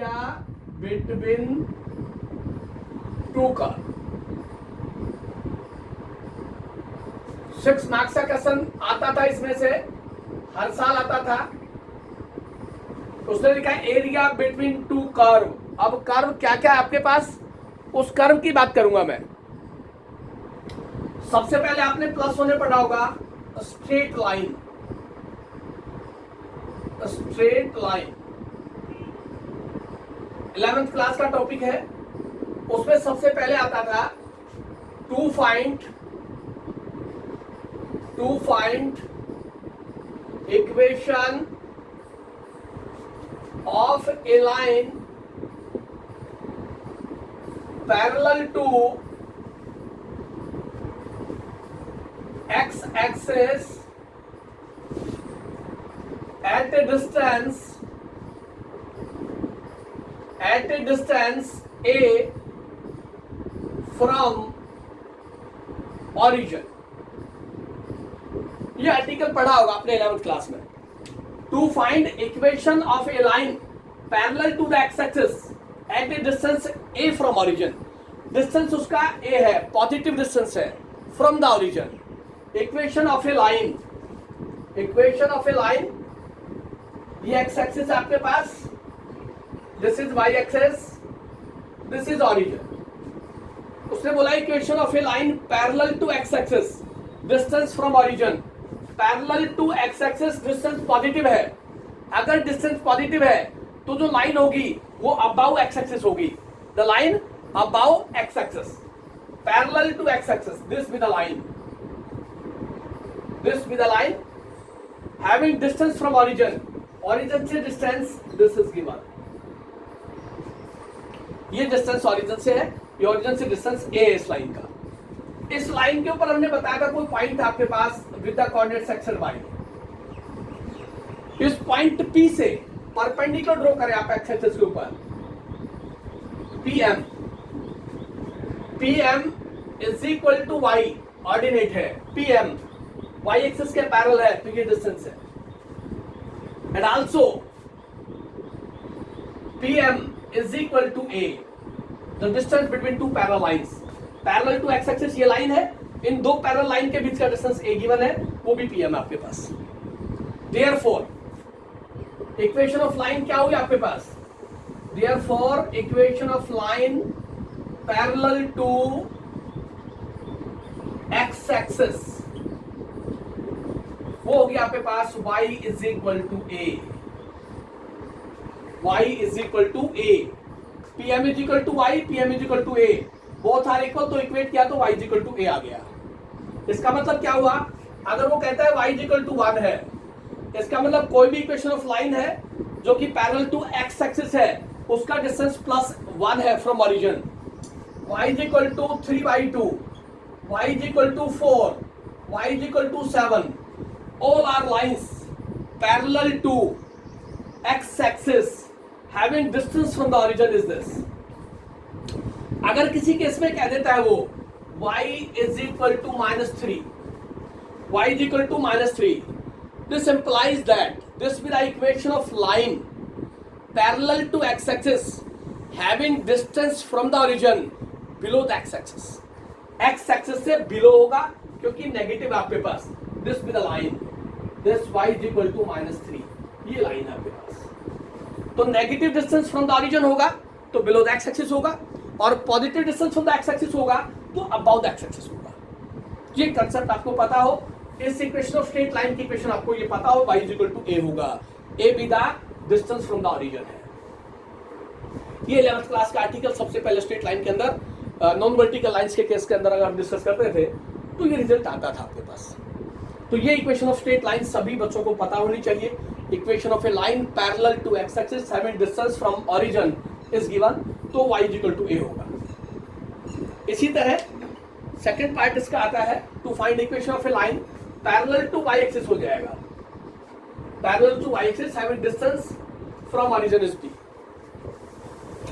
Area between two curve. 6 marks का question आता था, इसमें से हर साल आता था। उसने लिखा है एरिया बिटवीन टू कर्व। अब कर्व क्या क्या है आपके पास, उस कर्व की बात करूंगा मैं। सबसे पहले आपने प्लस होने पढ़ा होगा straight line. Straight line 11th class का टॉपिक है। उसमें सबसे पहले आता था to find equation of a line parallel to x axis at a distance a from origin। ये आर्टिकल पढ़ा होगा आपने 11th क्लास में। To find equation of a line parallel to the x axis at a distance a from origin. Distance उसका a है, positive distance है from the origin. Equation of a line, ये x axis है आपके पास, this is y axis, this is origin. उसने बोला equation of a line parallel to x axis, distance from origin. Parallel to x axis distance positive है। अगर distance positive है तो जो लाइन होगी वो अबाउ एक्स एक्सिस होगी। The line above x axis, parallel to x axis, this be the line, this be the line having distance from origin से distance this is given। ये distance origin से है, ये origin से distance a है इस line का। इस लाइन के ऊपर हमने बताया था कोई पॉइंट आपके पास with the coordinate section y। इस पॉइंट P से परपेंडिकुलर ड्रॉ करें आप एक्स एक्सिस के ऊपर। PM is equal to y, ordinate है। PM y एक्सिस के पैरेलल है तो ये डिस्टेंस है। And also PM is equal to a, the distance between two parallel lines. Parallel to x axis ये लाइन है, इन दो पैरेलल लाइन के बीच का डिस्टेंस a गिवन है, वो भी PM है आपके पास। देयरफॉर इक्वेशन ऑफ लाइन क्या हुई आपके पास, therefore equation of line parallel to x axis वो होगी आपके पास y is equal to a, y is equal to a, PM is equal to y, PM is equal to a, both are equal तो equate किया तो y is equal to a आ गया। इसका मतलब क्या हुआ, अगर वो कहता है y इज इक्वल टू 1 है, इसका मतलब कोई भी इक्वेशन ऑफ लाइन है जो कि पैरेलल टू x एक्सिस है उसका डिस्टेंस प्लस 1 है from origin. y is equal to 3/2, y is equal to 4, y is equal to 7, all are lines parallel to x axis having distance from the origin is this। अगर किसी case में कह देता है वो y is equal to -3, y is equal to -3, this implies that this will be the equation of line parallel to x axis having distance from the origin below the x axis। x axis से below होगा क्योंकि negative आपके पास, this be the line, this y is equal to -3, ये line है आपके पास। तो negative distance from the origin होगा तो बिलो द एक्स एक्सिस होगा, और positive distance from the x axis होगा तो अबाउ द एक्स एक्सिस होगा। ये कंसेप्ट आपको पता हो, इस इक्वेशन ऑफ स्ट्रेट लाइन की इक्वेशन आपको ये पता हो, y is equal to a होगा, a भी the distance from the origin है। ये 11th क्लास का आर्टिकल सबसे पहले स्ट्रेट लाइन के अंदर नॉन वर्टिकल लाइंस के केस के अंदर अगर हम डिस्कस करते थे तो ये रिजल्ट आता था आपके पास। तो ये इक्वेशन ऑफ स्ट्रेट लाइन सभी बच्चों को पता होनी चाहिए। Equation of a line parallel to x axis having distance from origin is given, तो y is equal to a होगा। इसी तरह सेकंड पार्ट इसका आता है to find equation of a line parallel to y axis हो जाएगा। Parallel to y axis having distance from origin is b।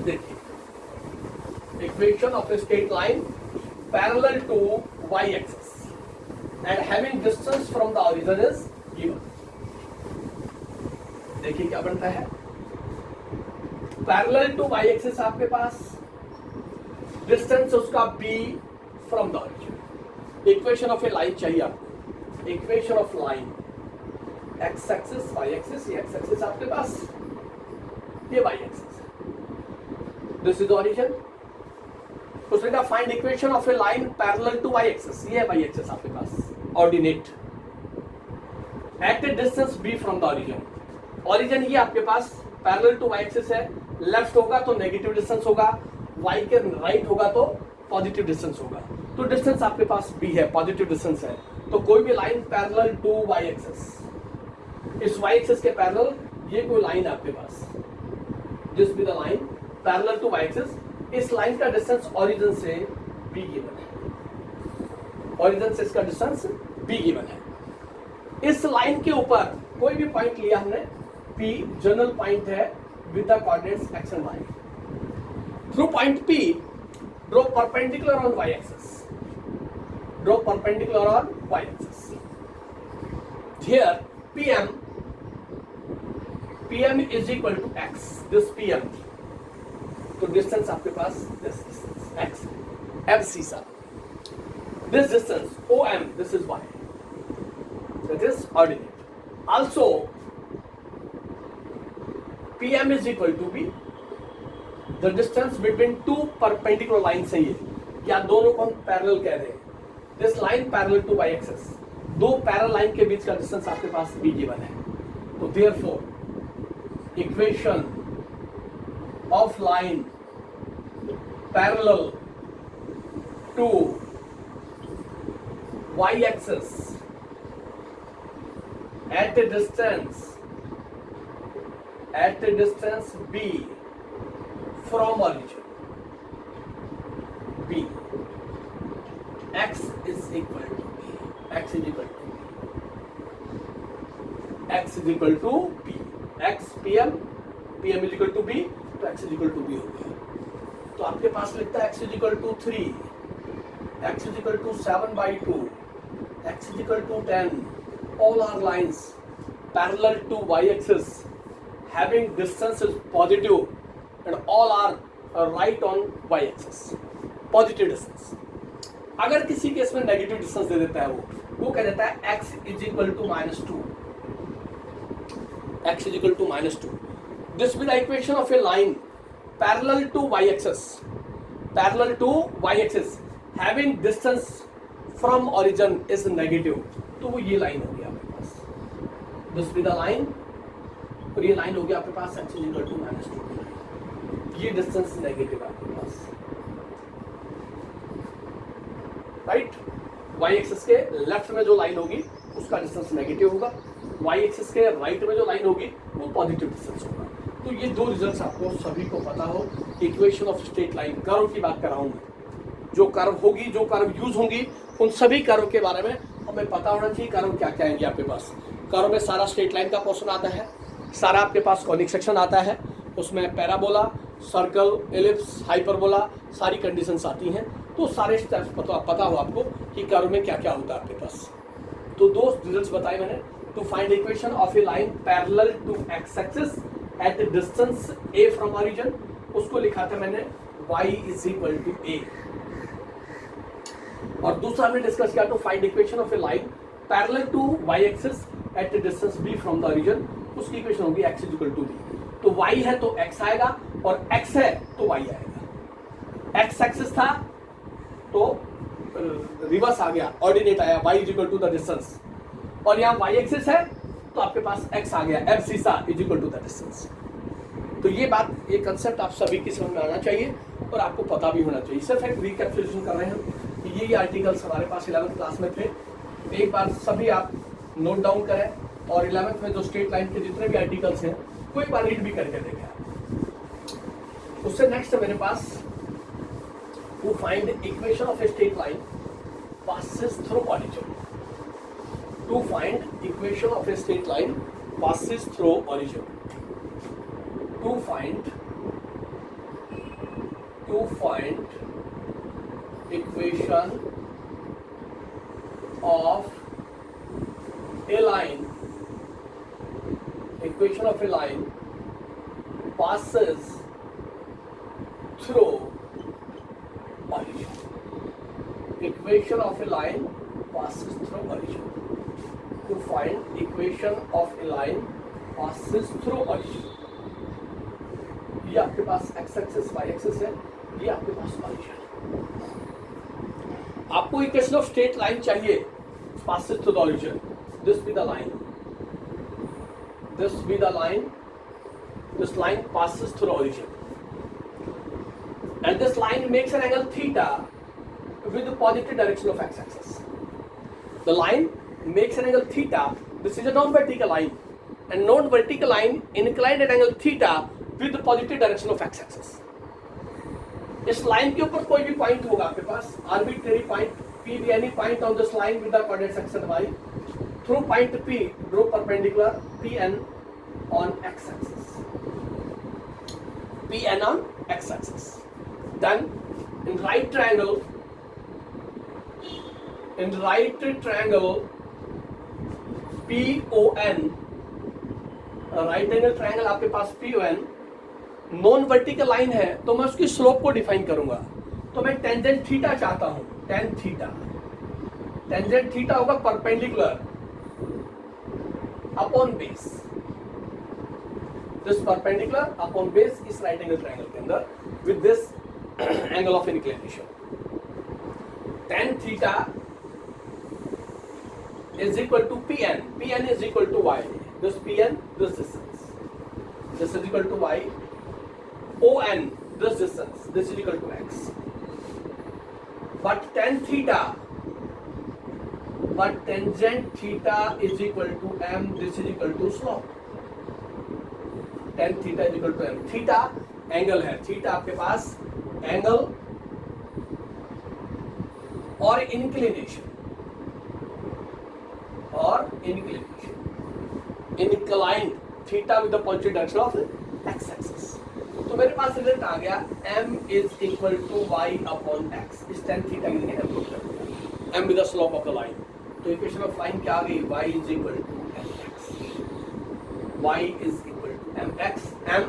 देखिए equation of a straight line parallel to y axis and having distance from the origin is given। देखिए क्या बनता है, parallel to y axis आपके पास, distance उसका b from the origin. Equation of a line चाहिए आपको, equation of line, x axis y axis, ये एक्स एक्सिस आपके पास, ये y axis, this is origin. उसने कहा find equation of a line parallel to y axis, ये है वाई एक्सिस आपके पास, ordinate at a distance b from the origin. Origin ये आपके पास पैरेलल टू वाई एक्सिस है, लेफ्ट होगा तो नेगेटिव डिस्टेंस होगा, वाई के राइट होगा तो पॉजिटिव डिस्टेंस होगा। तो डिस्टेंस आपके पास b है, पॉजिटिव डिस्टेंस है, तो कोई भी line parallel to y axis, इस वाई एक्सिस के पैरेलल ये कोई लाइन है आपके पास, this be the line parallel to y axis, इस लाइन का डिस्टेंस ऑरिजिन से b गिवन है, ऑरिजिन से इसका डिस्टेंस b गिवन है। इस लाइन के ऊपर कोई भी पॉइंट लिया हमने, p जनरल पॉइंट है with the coordinates x and y। Through point p draw perpendicular on y axis, draw perpendicular on y axis। Here pm is equal to x, this pm, तो distance आपके पास this distance x, mc sir, this distance om, this is y, that is ordinate। Also pm is equal to b, the distance between two perpendicular lines है ये, या दोनों को हम parallel कह रहे हैं, this line parallel to y axis, दो पैरेलल लाइन के बीच का डिस्टेंस आपके पास b गिवन है। तो therefore equation of line parallel to y axis at a distance b from origin, b, x is equal to b, x is equal to b, x is equal to b, x pm, pm is equal to b, तो x is equal to b हो गया। तो आपके पास लिखता है x is equal to 3, x is equal to 7/2, x is equal to 10, all are lines parallel to y axis having distance is positive and all are right on y axis, positive distance। अगर किसी case में negative distance दे देता है वो कह देता है x is equal to -2, x is equal to -2। This will be the equation of a line parallel to y axis, parallel to y axis having distance from origin is negative, तो वो ये line हो गया आपके पास, this will be the line, और ये line हो गया आपके पास x is equal to -2, ये डिस्टेंस नेगेटिव है आपके पास, राइट। y एक्सिस के लेफ्ट में जो लाइन होगी उसका डिस्टेंस नेगेटिव होगा, y एक्सिस के राइट में जो लाइन होगी वो पॉजिटिव डिस्टेंस होगा। तो ये दो रिजल्ट्स आपको सभी को पता हो। Equation of straight line, curve की बात कर रहा हूं मैं, जो कर्व होगी, जो कर्व यूज होंगी, उन सभी कर्व के बारे में हमें पता होना चाहिए। कर्व क्या क्या है आपके पास, कर्व में सारा स्ट्रेट लाइन का पोर्शन आता है, सारा आपके पास कॉनिक सेक्शन आता है, उसमें पैराबोला, सर्कल, एलिप्स, हाइपरबोला, सारी कंडीशंस आती हैं। तो सारे स्टेप्स पता हो आपको कि कर्व में क्या क्या होता है आपके पास। तो दो रिजल्ट्स बताए मैंने, to find equation of a line parallel to x axis at distance a from origin, उसको लिखा था मैंने y is equal to a। और दूसरा हमने डिस्कस किया to find equation of a line parallel to y axis at distance b from the origin, उसकी equation होगी x is equal to b। तो y है तो x आएगा और x है तो y आएगा। x एक्सिस था तो रिवर्स आ गया, ऑर्डिनेट आया, y is equal to the distance, और यहाँ y एक्सिस है तो आपके पास x आ गया, f सीसा is equal to the distance. तो ये बात, ये कंसेप्ट आप सभी की समझ में आना चाहिए और आपको पता भी होना चाहिए। सिर्फ एक रिकैपिटुलेशन कर रहे हैं कि ये आर्टिकल्स हमारे पास 11th क्लास में थे, एक बार सभी आप नोट डाउन करें और 11th में जो स्ट्रेट लाइन के जितने भी आर्टिकल्स हैं कोई बार रीड भी करके देखें। उससे नेक्स्ट है मेरे पास to find equation of a straight line passes through origin, to find equation of a straight line passes through origin, to find equation of a line, equation of a line passes equation of a line passes through origin. To find equation of a line passes through origin. ये आपके पास x axis y axis है, ये आपके पास origin. आपको equation of straight line चाहिए, passes through the origin. This be the line. This be the line. This line passes through origin. And this line makes an angle theta with the positive direction of x-axis. The line makes an angle theta. This is a non-vertical line, and non-vertical line inclined at angle theta with the positive direction of x-axis. इस line के ऊपर कोई भी point होगा आपके पास, arbitrary point P, any point on this line with the coordinates x and y. Through point P, draw perpendicular Pn on x-axis. Pn on x-axis. Then in right triangle PON, right angle triangle आपके पास PON, non vertical line है तो मैं उसकी slope को define करूंगा. तो मैं tangent theta चाहता हूं, टेन थीटा. टेंजेंट थीटा होगा perpendicular upon base. This perpendicular upon base इस राइट एंगल ट्रायंगल के अंदर with this angle of inclination. Tan theta is equal to Pn. Pn is equal to y. This Pn, this distance. This is equal to y. ON, this distance. This is equal to x. But tan theta, but tangent theta is equal to m. This is equal to slope. Tan theta is equal to m. Theta angle है. Theta आपके पास angle और inclination inclined theta with the positive direction of x-axis. तो मेरे पास result आ गया m is equal to y upon x. इस tan theta की जगह m put कर दिया, m with the slope of the line. तो इक्वेशन ऑफ लाइन क्या आ गई? y is equal to mx. y is equal to mx. m,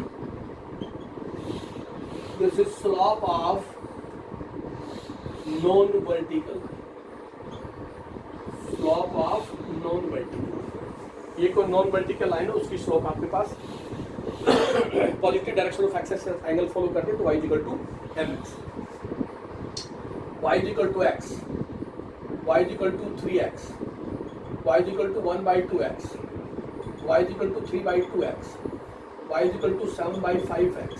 this is slope of non-vertical. Slope of non vertical. ये कोई non vertical line है, उसकी slope आपके पास positive direction of x angle follow करते हैं. तो y equal to mx, y equal to x, y equal to 3x, y equal to 1/2x, y equal to 3/2x, y equal to 7/5x.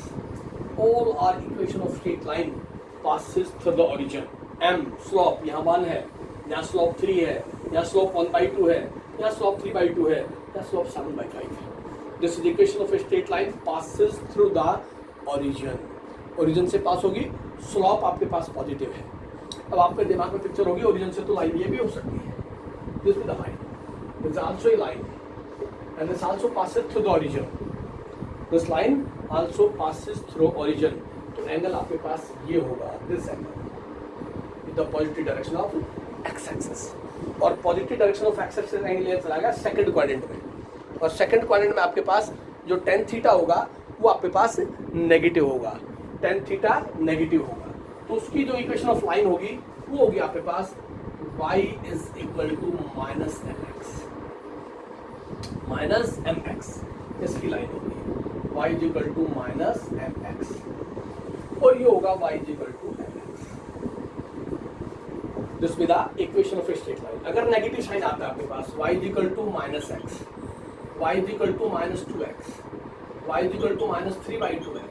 All are equation of straight line passes through the origin. m slope यहाँ 1 है, यहाँ slope 3 है, यहाँ slope 1/2 है, यहाँ slope 3/2 है, यहाँ slope 7/5 है. This is equation of a straight line passes through the origin. Origin से पास होगी, स्लोप आपके पास पॉजिटिव है. अब आपके दिमाग में पिक्चर होगी ओरिजिन से तो लाइन ये भी हो सकती है. This is the line, this also a line and this also passes through the origin. This line also passes through origin. तो एंगल आपके पास ये होगा, this angle with the positive direction of x axis. और positive direction of x axis angle चला गया second quadrant में, और सेकंड क्वाड्रेंट में आपके पास जो टेन थीटा होगा वो आपके पास नेगेटिव होगा. टेन थीटा नेगेटिव होगा तो उसकी जो इक्वेशन ऑफ लाइन होगी वो होगी आपके पास y is equal to minus mx. इसकी लाइन होगी y is equal to -mx और ये होगा y is equal to mx. This with the equation of a straight line. अगर नेगेटिव साइन आता है आपके पास y is equal to -x, y is equal to -2x, y is equal to -3/2x.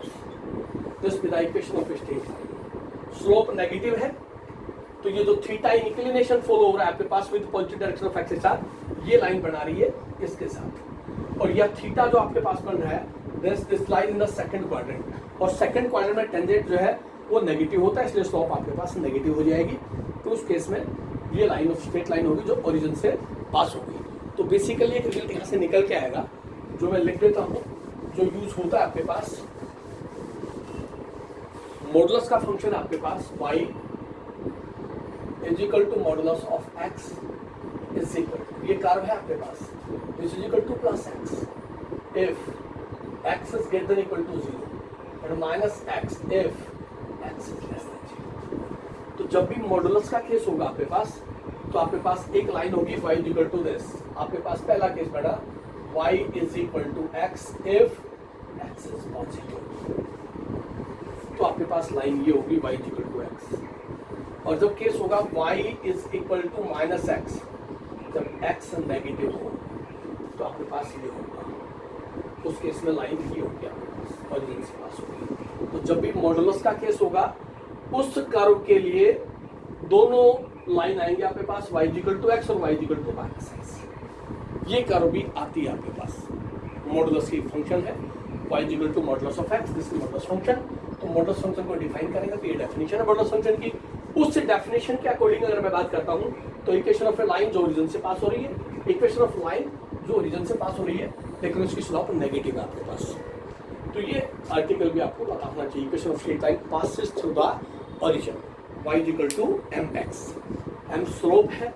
This with the equation of a straight line. Slope negative है तो ये जो theta inclination follow हो रहा है आपके पास with positive direction of x के साथ, ये लाइन बना रही है इसके साथ. और यह थीटा जो आपके पास बन रहा है this line in the second quadrant. और सेकंड क्वाड्रेंट में टेंजेंट जो है वो नेगेटिव होता है, इसलिए स्लोप आपके पास नेगेटिव हो जाएगी. तो उस केस में ये लाइन ऑफ स्ट्रेट लाइन होगी जो ओरिजिन से पास होगी. तो बेसिकली एक रिजल्ट यहाँ से निकल के आएगा जो मैं लिख देता हूँ, जो यूज होता है आपके पास. मॉडुलस का फंक्शन आपके पास y is equal to modulus of x is equal to, ये कर्व है आपके पास, is equal to plus x if x is greater than equal to 0 and minus x if x is less than 0. तो तो जब भी modulus का case होगा आपके पास, तो आपके पास एक लाइन होगी y is equal to this. आपके पास पहला केस बेटा y is equal to x if x is positive, तो आपके पास लाइन ये होगी y is equal to x। और जब केस होगा y is equal to minus x, जब x नेगेटिव हो तो आपके पास ये होगा, उस केस में लाइन ये होगी आपके पास ऑरिजिन से पास होगी। तो जब भी मॉडुलस का केस होगा उस कर्व के लिए दोनों लाइन आएंगे आपके पास y इक्वल टू x और y equal to minus x। ये कर्व भी आती है आपके पास, मॉडुलस की फंक्शन है y equal to modulus of x, this is modulus function. तो मॉडुलस फंक्शन को डिफाइन करेंगे तो ये डेफिनेशन है मॉडुलस फंक्शन की। उस डेफिनेशन के अकॉर्डिंग अगर मैं बात करता हूँ तो इक्वेशन ऑफ ए लाइन जो ओरिजिन से पास हो रही है, इक्वेशन ऑफ लाइन जो ओरिजिन से पास हो रही है लेकिन उसकी स्लोप नेगेटिव है आपके पास। तो ये आर्टिकल भी आपको पता होना चाहिए। Equation of straight line passes through the origin y equal to mx। m slope है,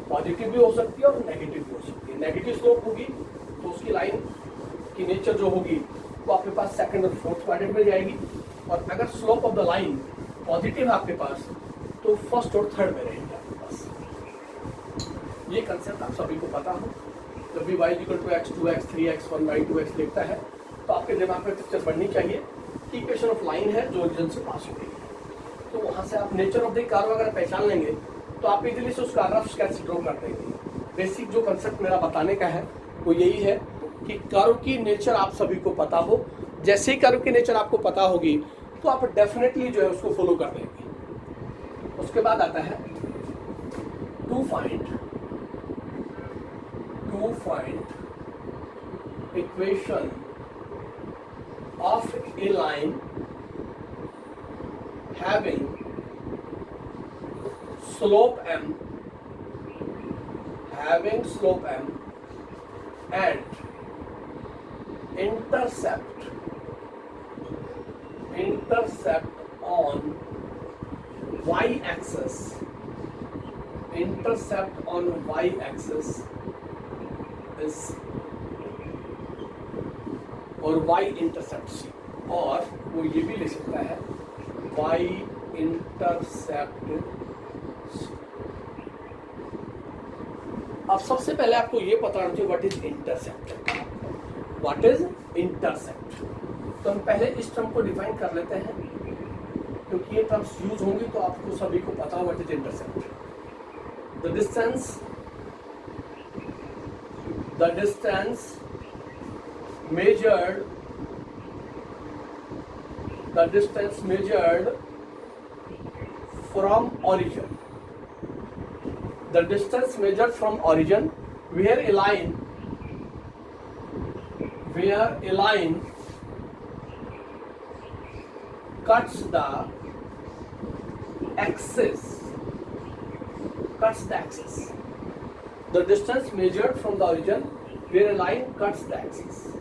पॉजिटिव भी हो सकती है और नेगेटिव भी हो सकती है। नेगेटिव स्लोप होगी तो उसकी लाइन की नेचर जो होगी वो आपके पास सेकंड और फोर्थ क्वाड्रेंट में जाएगी, और अगर slope of the line positive है आपके पास तो फर्स्ट और थर्ड में रहेंगे आपके पास। ये कंसेप्ट आप सभी को पता हो। जब भी y equal to x 2x 3x 1y 2x लिखता है तो आपके दिमाग में पिक्चर बननी चाहिए कि इक्वेशन ऑफ लाइन है जो ओरिजिन से पास हो रही है। तो वहाँ से आप नेचर ऑफ द कर्व अगर पहचान लेंगे तो आप इजीली से उसका रफ स्केच ड्रॉ कर देंगे। बेसिक जो कंसेप्ट मेरा बताने का है वो यही है कि कर्व की नेचर आप सभी को पता हो। जैसे ही कर्व की नेचर आपको पता होगी तो आप डेफिनेटली जो है उसको फॉलो कर देंगे। उसके बाद आता है to find equation of a line having slope m and intercept on y-axis, is और y intercept c, और वो ये भी ले सकता है y intercept। अब सबसे पहले आपको ये पता होना चाहिए व्हाट इज इंटरसेप्ट। तो हम पहले इस टर्म को डिफाइन कर लेते हैं क्योंकि ये टर्म्स यूज होंगी तो आपको सभी को पता हो what is intercept. The distance measured from origin, where a line cuts the axis. The distance measured from the origin where a line cuts the axis.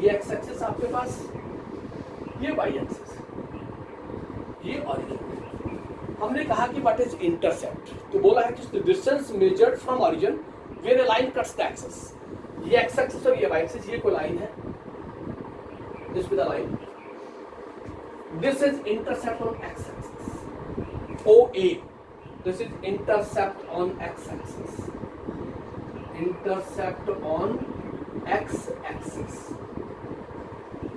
ये x एक्सिस आपके पास, ये y एक्सिस, ये ऑरिजिन। हमने कहा कि what is intercept, तो बोला है कि distance measured from origin where a line cuts the axis. ये x एक्सिस और ये y एक्सिस, ये कोई लाइन है, this with the line, this is intercept on x axis OA, this is intercept on x axis, intercept on x axis,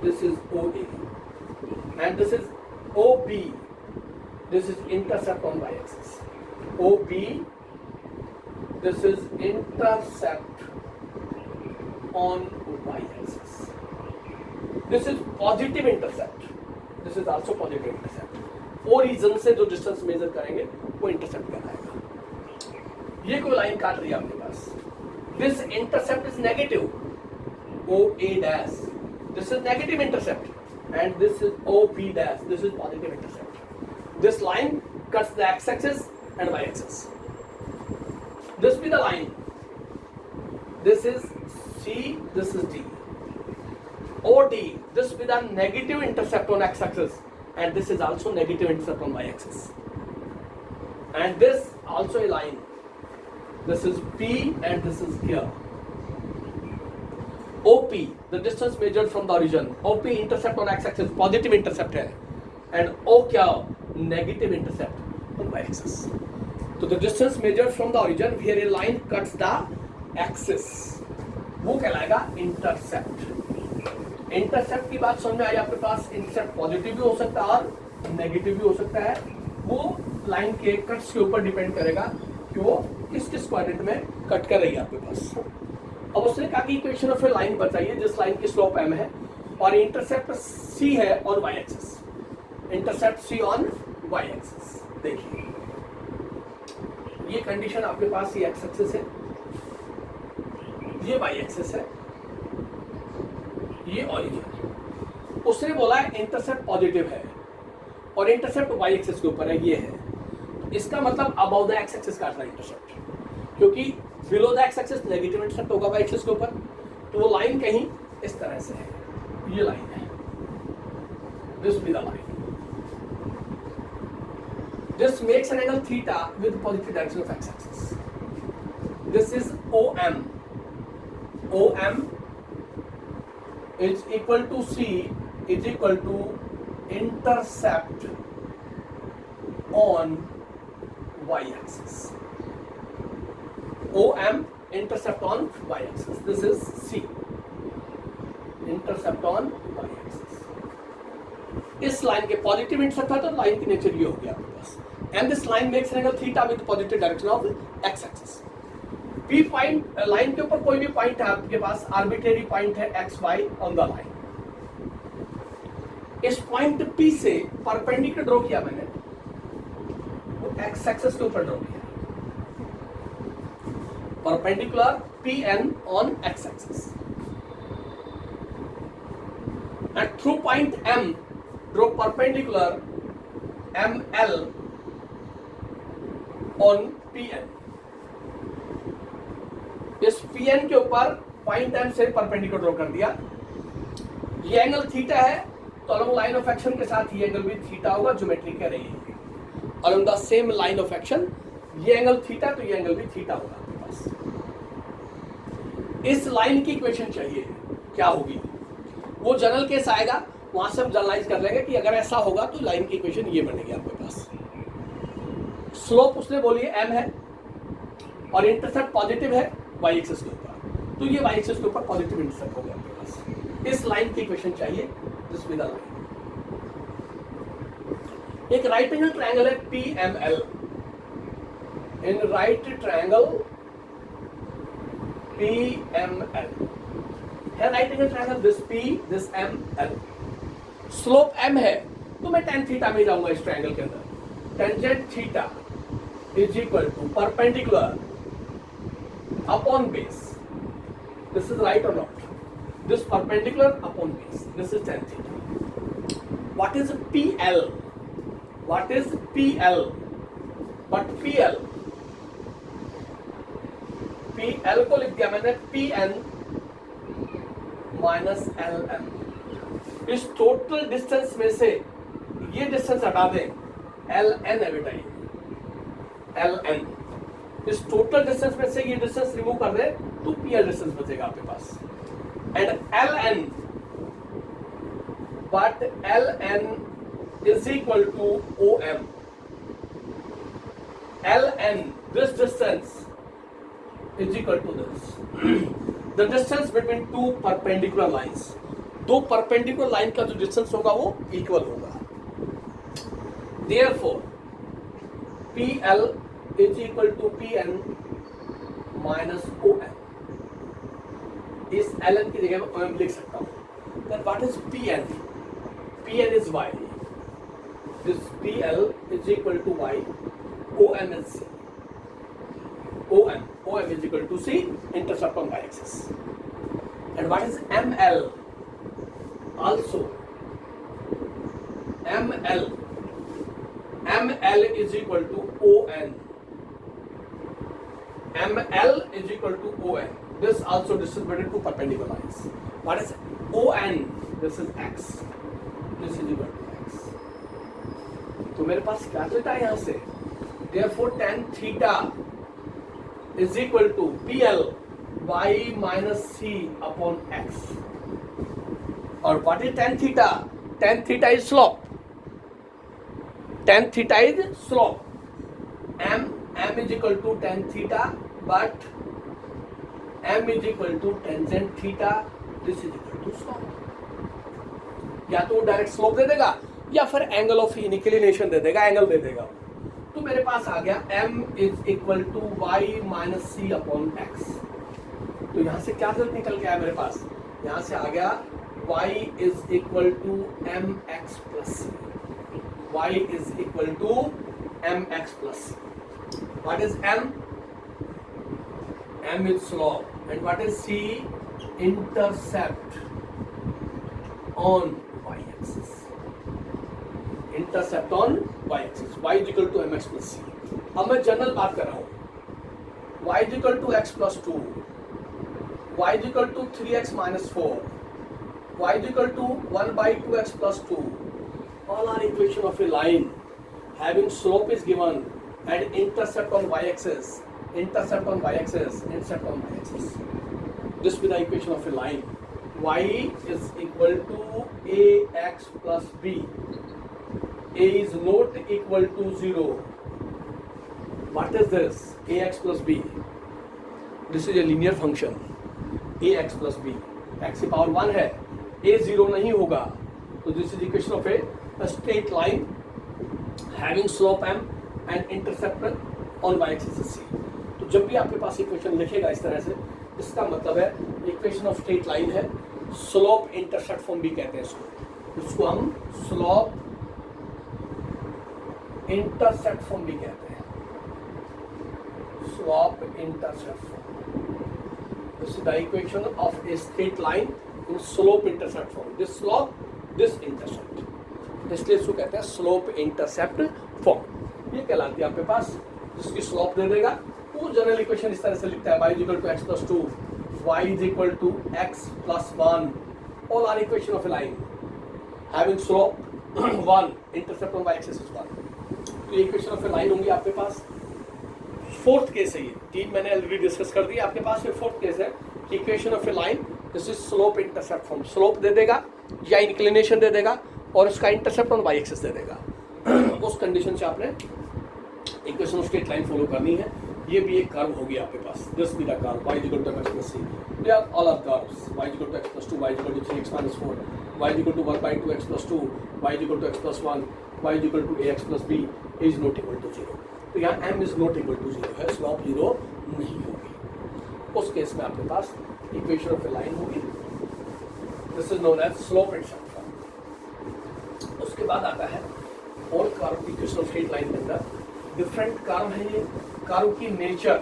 this is OA, and this is OB, this is intercept on y axis, OB, this is intercept on y axis, this is positive intercept, this is also positive intercept। Origin से जो distance measure करेंगे वो intercept कहलाएगा। ये कोई line काट रही है आपके पास, this intercept is negative, OA dash, this is negative intercept, and this is OB dash, this is positive intercept. This line cuts the x-axis and y-axis. This be the line, this is C, this is D. OD, this be the negative intercept on x-axis, and this is also negative intercept on y-axis. And this also a line, this is P and this is here. OP, the distance measured from the origin. OP intercept on x-axis, positive intercept है, and O क्या? Negative intercept. on y-axis. तो the distance measured from the origin where a line cuts the axis वो कहलाएगा intercept. Intercept की बात समझ में आई आपके पास. इंटरसेप्ट पॉजिटिव भी हो सकता है और नेगेटिव भी हो सकता है. वो लाइन के कट्स के ऊपर डिपेंड करेगा कि वो किस किस क्वाड्रेंट में कट कर रही है आपके पास. अब उसने कहा कि इक्वेशन ऑफ ए लाइन बताइए जिस लाइन की स्लोप m है और इंटरसेप्ट c है on y axis. Intercept c on y axis. देखिए ये कंडीशन आपके पास ये x एक्सिस है, ये y एक्सिस है, ये ओरिजिन. उसने बोला है इंटरसेप्ट पॉजिटिव है और इंटरसेप्ट y एक्सिस के ऊपर है, ये है. इसका मतलब अबाउ द x एक्सिस काटना इंटरसेप्ट, क्योंकि below the x axis negative intercept होगा y एक्सिस के ऊपर. तो वो लाइन कहीं इस तरह से है, ये लाइन है. This be the line. This makes an angle theta with positive direction of x axis. This is OM. OM is equal to C is equal to intercept on y-axis. OM intercept on y-axis. This is C. Intercept on y-axis. इस line के positive intercept है तो line की nature ये हो गया आपके पास. And this line makes an angle theta with positive direction of x-axis. P point line के ऊपर कोई भी पॉइंट है आपके पास, आर्बिट्रेरी पॉइंट है x y on the line. इस पॉइंट P से परपेंडिकुलर ड्रॉ किया मैंने, वो x एक्सिस के ऊपर ड्रॉ किया. Perpendicular PN on x axis. And through point M draw perpendicular ML on PN. इस Pn के ऊपर पॉइंट M से परपेंडिकुलर ड्रॉ कर दिया. ये एंगल थीटा है तो अलोंग लाइन ऑफ एक्शन के साथ ये एंगल भी थीटा होगा. ज्योमेट्री कह रही है along the same line of action ये एंगल थीटा तो ये एंगल भी थीटा होगा आपके पास. इस लाइन की इक्वेशन चाहिए क्या होगी, वो जनरल केस आएगा, वहां से हम जनरलाइज कर लेंगे कि अगर ऐसा होगा तो लाइन की इक्वेशन ये बनेगी आपके पास. स्लोप उसने बोली है m है और इंटरसेप्ट पॉजिटिव है y एक्सिस के ऊपर, तो ये y एक्सिस के ऊपर पॉजिटिव इंटरसेप्ट हो गया आपके पास. इस लाइन की इक्वेशन चाहिए दिस विद द लाइन. एक राइट एंगल ट्रायंगल है PML. In right triangle PML है right angle triangle, this P this ML. Slope m है तो मैं tan थीटा में जाऊंगा इस ट्रायंगल के अंदर. Tangent theta is equal to perpendicular upon base. This is right or not? This perpendicular upon base. This is tan theta. What is PL? What is PL? But PL को लिख दिया मैंने PN minus LM. इस total distance में से ये distance हटा दें, LN है बेटा, ये LN. इस टोटल डिस्टेंस में से ये डिस्टेंस रिमूव कर दे तो PL डिस्टेंस बचेगा आपके पास. And LN, but LN is equal to OM. LN, this distance is equal to this. The distance between two perpendicular lines. दो परपेंडिकुलर लाइन का जो डिस्टेंस होगा वो इक्वल होगा. Therefore, PL is equal to PN minus OM. इस LN की जगह में OM लिख सकता हूँ. Then what is PN? PN is Y. This PL is equal to Y. OM is C. OM is equal to C, intercept on y-axis. And what is ML? Also, ML is equal to ON. ML is equal to ON. This also distance between two perpendicular lines. What is ON? This is X. This is equal to X. तो मेरे पास क्या चलता है यहाँ से? Therefore, tan theta is equal to PL y minus C upon X. Or what is tan theta? Tan theta is slope. Tan theta is slope. m is equal to tan theta, but m is equal to tangent theta. This is equal to slope. या तो direct slope दे देगा या फिर angle of inclination दे देगा, angle दे देगा. तो मेरे पास आ गया m is equal to y minus c upon x. तो यहां से क्या रिजल्ट निकल के आया मेरे पास? यहां से आ गया y is equal to m x plus c. y is equal to m x plus c. What is m? m is slope, and what is c? Intercept on y-axis. Intercept on y-axis. y is equal to mx plus c. अब मैं general बात कर रहा हूं. y is equal to x plus 2, y is equal to 3x minus 4, y is equal to 1 by 2x plus 2. All are equation of a line having slope is given and intercept on y-axis. Intercept on y-axis. Intercept on y-axis. This will be the equation of a line. Y is equal to ax plus b. A is not equal to 0. What is this? Ax plus b. This is a linear function. Ax plus b. X की power 1 है. A 0 नहीं होगा. So this is the equation of a straight line having slope m and intercept on y-axis is c. तो जब भी आपके पास equation लिखेगा इस तरह से, इसका मतलब है इक्वेशन ऑफ स्ट्रेट लाइन है. स्लोप इंटरसेप्ट फॉर्म भी कहते हैं इसको हम स्लोप इंटरसेप्ट फॉर्म भी कहते हैं. Slope intercept form. This is the equation of a straight line in slope intercept form. This slope, this intercept, इसलिए इसको कहते हैं स्लोप इंटरसेप्ट फॉर्म. ये कहलाती है आपके पास. जिसकी स्लोप दे देगा वो जनरल इक्वेशन इस तरह से लिखता है. y is equal to x plus 2, y is equal to x plus 1. All are equation of a line having slope 1, intercept on y-axis is 1. तो ये इक्वेशन ऑफ ए लाइन होंगी आपके पास. फोर्थ केस है ये. तीन मैंने ऑलरेडी डिस्कस कर दिया. आपके पास ये फोर्थ केस है कि equation of a line, this is slope intercept form. Slope दे देगा या इंक्लिनेशन दे देगा और इसका इंटरसेप्ट ऑन y-axis दे देगा. उस कंडीशन से आपने equation of straight line follow करनी है. ये भी एक कर्व होगी आपके पास. दिस भी the curve y is equal to x plus c. They are all are curves. y is equal to x plus 2, y is equal to 3x minus 4, y is equal to 1 by 2x plus 2, y is equal to x plus 1, y is equal to ax plus b is not equal to 0. तो यहाँ m is not equal to 0 है. Slope 0 नहीं होगी. उस case में आपके पास equation of a line होगी. This is known as slope intercept form. उसके बाद आता है और curve. Equation of straight line के अंदर डिफरेंट कर्व है. ये कर्व की नेचर,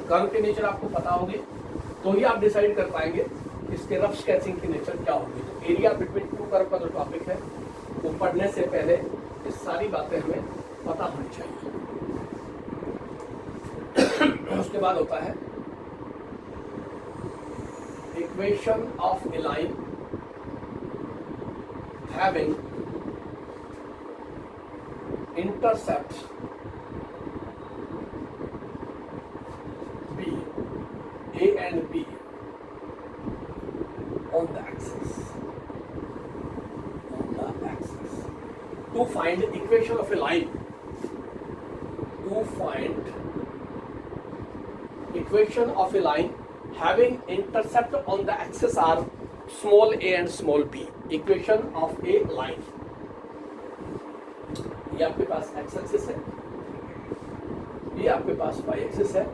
कर्व के नेचर आपको पता होगी तो ही आप डिसाइड कर पाएंगे इसके रफ स्केचिंग की नेचर क्या होगी. तो एरिया बिटवीन टू कर्व का जो टॉपिक है वो पढ़ने से पहले ये सारी बातें हमें पता होनी चाहिए. उसके बाद होता है equation of a line having intercept A and B on the axis. On the axis. To find equation of a line. To find equation of a line having intercept on the axis are small a and small b. Equation of a line. ये आपके पास x axis है. ये आपके पास y axis है.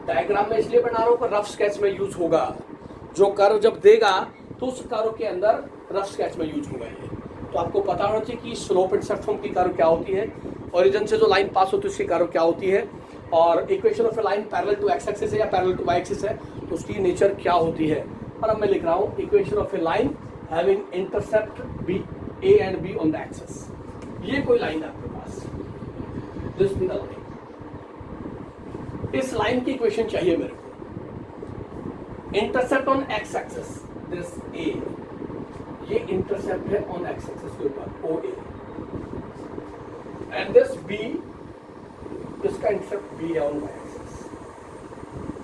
Diagram में इसलिए बना रहा हूं कि रफ स्केच में यूज होगा. जो कर्व जब देगा तो उस कर्व के अंदर रफ स्केच में यूज होगा. ये तो आपको पता होना चाहिए कि स्लोप इंटरसेप्ट फॉर्म की कर्व क्या होती है, ओरिजिन से जो लाइन पास होती है उसकी कर्व क्या होती है, और equation of a line parallel to x axis है या पैरेलल टू वाई एक्सिस है तो उसकी नेचर क्या होती है. और अब मैं लिख रहा हूँ equation of a line having intercept b a and b on the axis. ये कोई लाइन है आपके पास. This be the line. इस लाइन की इक्वेशन चाहिए मेरे को. Intercept on x axis this a. ये इंटरसेप्ट है ऑन एक्स एक्सिस के ऊपर O A. And this b, इसका इंटरसेप्ट बी है ऑन वाई एक्सिस.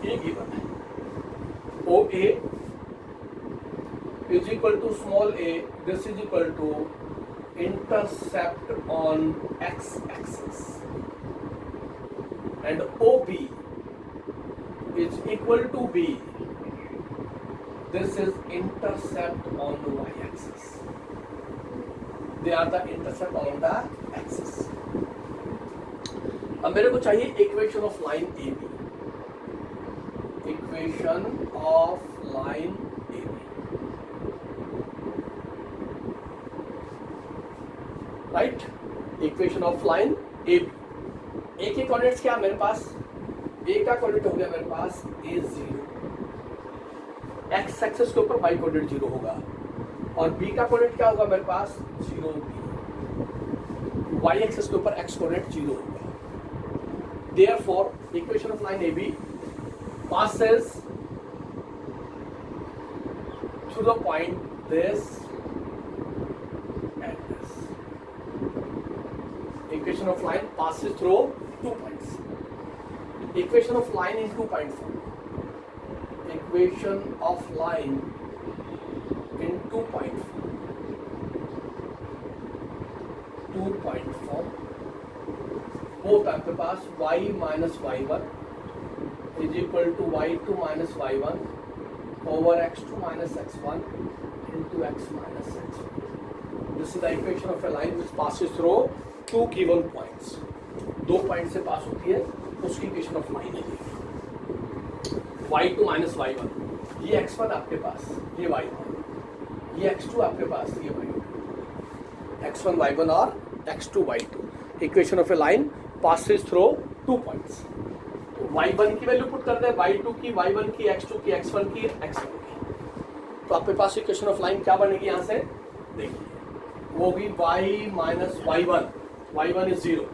ये गिवन है. O A is equal to small A. This is equal to intercept on x-axis and OB is equal to B. This is intercept on the y-axis. They are the intercept on the axis. अब मेरे को चाहिए equation of line AB. Equation of line AB. Right, equation of line AB. ए के coordinates क्या मेरे पास? ए का coordinate हो गया मेरे पास A0, एक्स एक्सिस के ऊपर y कोऑर्डिनेट 0 होगा, और बी का कोऑर्डिनेट क्या होगा मेरे पास? 0B. y एक्सिस के ऊपर x कोऑर्डिनेट 0 होगा. Therefore, equation of line AB passes through the point this and this. Equation of line passes through 2 points. Equation of line in 2 point form. Equation of line in 2 point form. 2 point form. Both आपके पास y minus y1 is equal to y2 minus y1 over x2 minus x1 into x minus x1. This is the equation of a line which passes through 2 given points. 2 point से पास होती है, उसकी equation of line है y2 minus y1. ये x1 आपके पास, ये y1, ये x2 आपके पास, ये y2, x1 y1 और x2 y2. Equation of a line passes through 2 points. तो y1 की वैल्यू पुट कर दें, y2 की, y1 की, x2 की, x1 की, x1 की. तो आपके पास इक्वेशन ऑफ लाइन क्या बनेगी यहाँ से? देखिए, वो होगी y minus y1, y1 is 0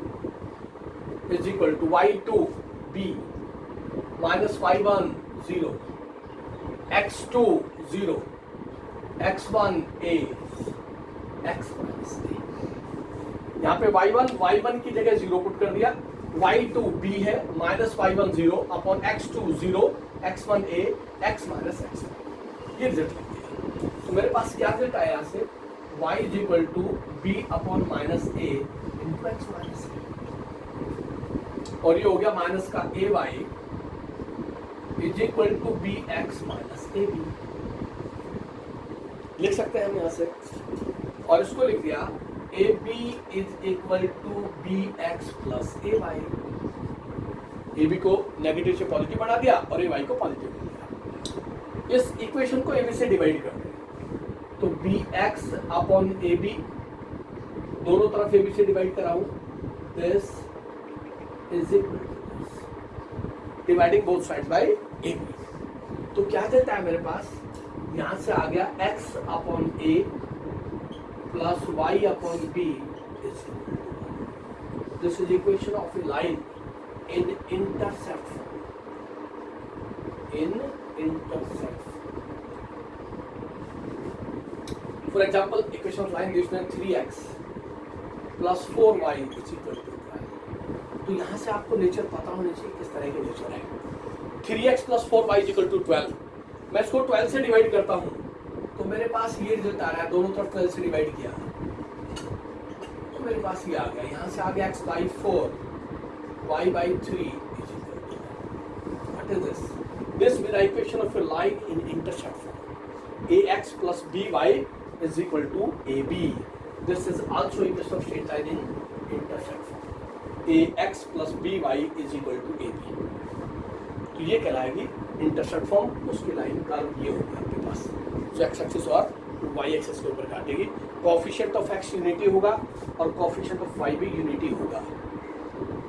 is equal to y2 b minus y1 0, x2 0, x1 a, x minus a. यहाँ पे y1 की जगह 0 पुट कर दिया, y2 b है minus y1 0 upon x2 0, x1 a, x minus x1. ये result लिख दिया. तो मेरे पास क्या रिजल्ट आया यहाँ से? y is equal to b upon minus a into x minus a. और ये हो गया माइनस का ay is equal to bx minus ab. लिख सकते हैं हम यहाँ से, और इसको लिख दिया AB is equal to BX plus AY. AB को नेगेटिव से पॉजिटिव बना दिया और AY को पॉजिटिव बना दिया. इस इक्वेशन को AB से डिवाइड कर दें, तो BX अपॉन AB, दोनों तरफ AB से डिवाइड कराऊं, this is equal to this, dividing both sides by AB. तो क्या देता है मेरे पास? यहां से आ गया X upon A plus y upon b is equal to 1. This is equation of a line in intercept form. In intercept. For example, equation of line gives me 3x plus 4y is equal to 12. तो यहाँ से आपको nature पता होना चाहिए किस तरह के नेचर है. 3x plus 4y is equal to 12. मैं इसको 12 से डिवाइड करता हूँ, तो मेरे पास ये रिजल्ट आ रहा है, दोनों तरफ 12 से डिवाइड किया तो मेरे पास ये आ गया. यहाँ से आ गया x by 4, y by 3 is equal to. What is this? This is the equation of a line in intercept form. ax plus by is equal to ab. This is also equation of straight line in intercept form. ax plus by is equal to ab. तो ये कहलाएगी intercept form. उसकी line का ये होगा आपके पास, जो x axis और वाई एक्सिस के ऊपर काटेगी. कोएफिशिएंट ऑफ एक्स यूनिटी होगा और कोएफिशिएंट ऑफ वाई भी यूनिटी होगा.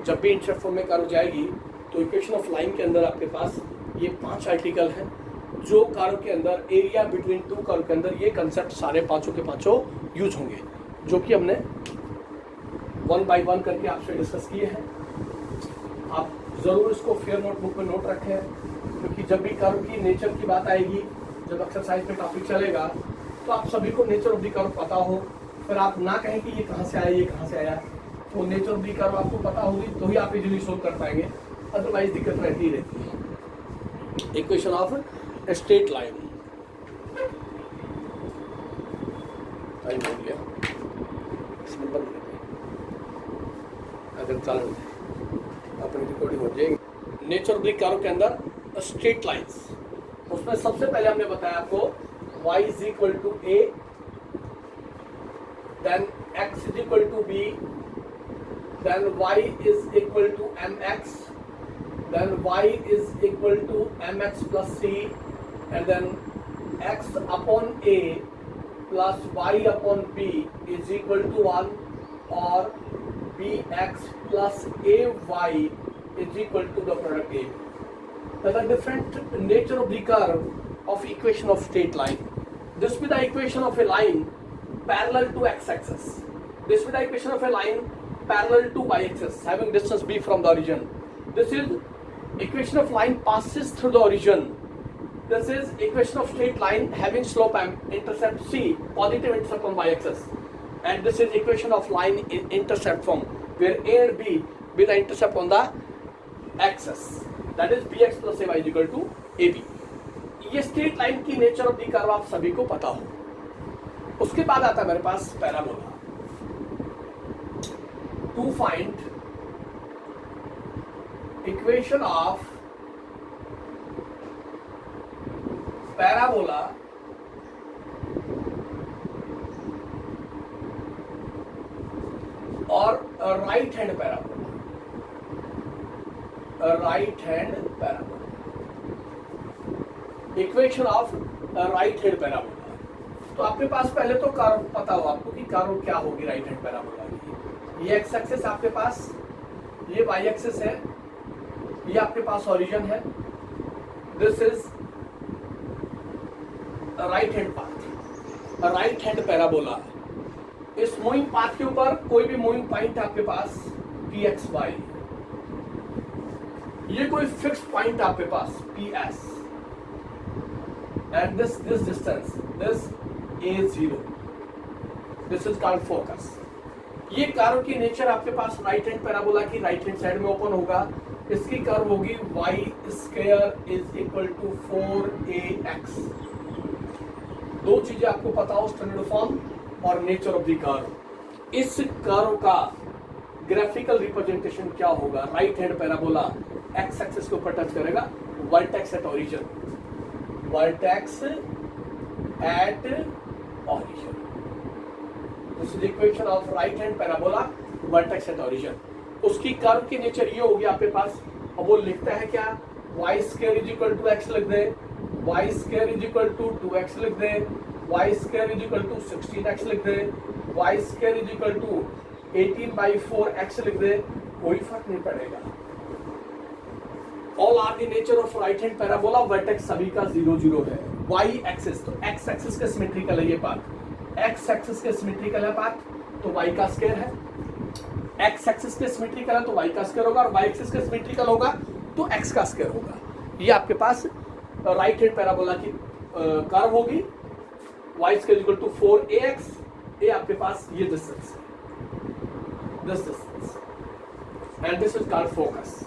जब भी इंटरसेप्ट फॉर्म में कर्व जाएगी तो इक्वेशन ऑफ लाइन के अंदर आपके पास ये 5 आर्टिकल हैं, जो कर्व के अंदर एरिया बिटवीन 2 कर्व के अंदर ये कंसेप्ट सारे पांचों के पांचों यूज होंगे, जो कि हमने 1 by 1 करके आपसे डिस्कस किए हैं. आप ज़रूर इसको फेयर नोटबुक में नोट रखें, क्योंकि जब भी कर्व की नेचर की बात आएगी, जब एक्सरसाइज में टॉपिक चलेगा, तो आप सभी को नेचर ऑफ द कर्व पता हो, फिर आप ना कहें कि ये कहाँ से आया, ये कहाँ से आया. तो नेचर ऑफ द कर्व आपको पता होगी तो ही आप इजीली सोल्व कर पाएंगे, अदरवाइज दिक्कत रहती ही रहती है. Equation of straight line. Time हो गया. इसमें बंद कर अगर चालू अपनी रिकॉर्डिंग हो जाएगी। नेचर ऑफ द कर्व के अंदर स्ट्रेट लाइंस, उसमें सबसे पहले हमने बताया आपको y is equal to a, then x is equal to b, then y is equal to mx, then y is equal to mx plus c, and then x upon a plus y upon b is equal to 1, or bx plus ay is equal to the product a. There are different nature of the curve of equation of straight line. This will be the equation of a line parallel to x-axis. This will be the equation of a line parallel to y-axis having distance b from the origin. This is equation of line passes through the origin. This is equation of straight line having slope m, intercept c, positive intercept on y-axis. And this is equation of line in intercept form, where a and b with the intercept on the axis. That is bx plus ay is equal to ab. ये straight line की nature of the curve आप सभी को पता हो। उसके बाद आता है मेरे पास parabola. To find equation of parabola or a right hand parabola, a right hand parabola, equation of a right hand parabola। तो आपके पास पहले तो कर्व पता हो आपको कि कर्व क्या होगी राइट हैंड पैराबोला की। ये एक्स एक्सिस आपके पास, ये वाई एक्सिस है, ये आपके पास ओरिजिन है। This is right hand path, right hand parabola. इस मूविंग पाथ के ऊपर कोई भी मूविंग पॉइंट आपके पास पी एक्स वाई, ये कोई फिक्स पॉइंट आपके पास P S, and this distance this a zero, this is called focus. ये कर्व की नेचर आपके पास राइट हैंड पैराबोला की राइट हैंड साइड में ओपन होगा। इसकी कर्व होगी y square is equal to 4ax। दो चीजें आपको पता हो, स्टैंडर्ड फॉर्म और नेचर ऑफ द कर्व। इस कर्व का ग्राफिकल रिप्रेजेंटेशन क्या होगा? Right hand parabola x axis के ऊपर टच करेगा, vertex at origin, vertex at origin. This is equation of right hand parabola, vertex at origin. उसकी curve की नेचर ये होगी आपके पास। अब वो लिखता है क्या? Y square is equal to x लिख दे, y square is equal to 2x लिख दे, y square is equal to 16x लिख दे, y square is equal to 18/4x लिख दे, कोई फर्क नहीं पड़ेगा। All are the nature of right hand parabola, vertex सभी का 0 0 है। वाई एक्सिस, तो एक्स एक्सिस का सिमेट्रिकल है ये पाथ, एक्स एक्सिस के सिमेट्रिकल है पाथ, तो वाई का स्क्वायर है। एक्स एक्सिस के सिमेट्रिकल है तो वाई का स्क्वायर होगा, और वाई एक्सिस के सिमेट्रिकल होगा तो एक्स का स्क्वायर होगा। ये आपके पास राइट हैंड पैराबोला की कर्व होगी। Y square equal to 4ax, ये आपके पास ये डिस्टेंस है, this distance, and this is called focus,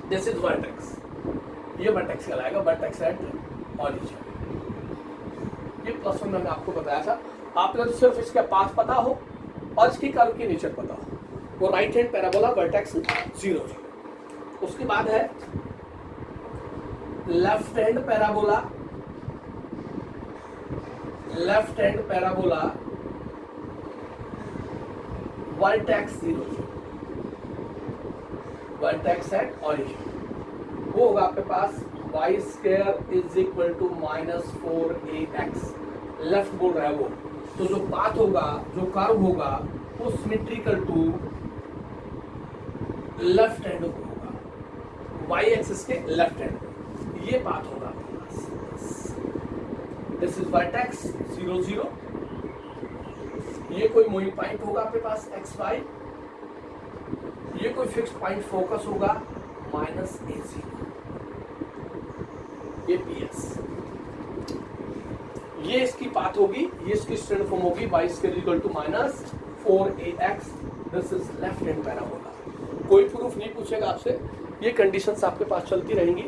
this is vertex. ये वर्टेक्स कहलाएगा, वर्टेक्स एट ओरिजिन। ये प्लस 1 मैंने आपको बताया था। आपने तो सिर्फ इसका पाथ पता हो और इसकी कर्व की नेचर पता हो। वो राइट हैंड पैराबोला, वर्टेक्स 0 0। उसके बाद है left hand parabola, left hand parabola vertex 0 0, vertex at origin. वो होगा आपके पास y square is equal to -4ax। Left बोल रहा है वो, तो जो पाथ होगा, जो कर्व होगा, वो सिमेट्रिकल टू लेफ्ट हैंड होगा, वाई एक्सिस के लेफ्ट हैंड। ये पाथ होगा आपके पास। This is vertex 0 0। ये कोई मूविंग पॉइंट होगा आपके पास एक्स वाई, ये कोई फिक्स पॉइंट फोकस होगा -a0, ये PS। ये इसकी पाथ होगी, ये इसकी स्टैंडर्ड फॉर्म होगी y square equal to -4ax। This is left hand parabola. कोई प्रूफ नहीं पूछेगा आपसे, ये कंडीशंस आपके पास चलती रहेंगी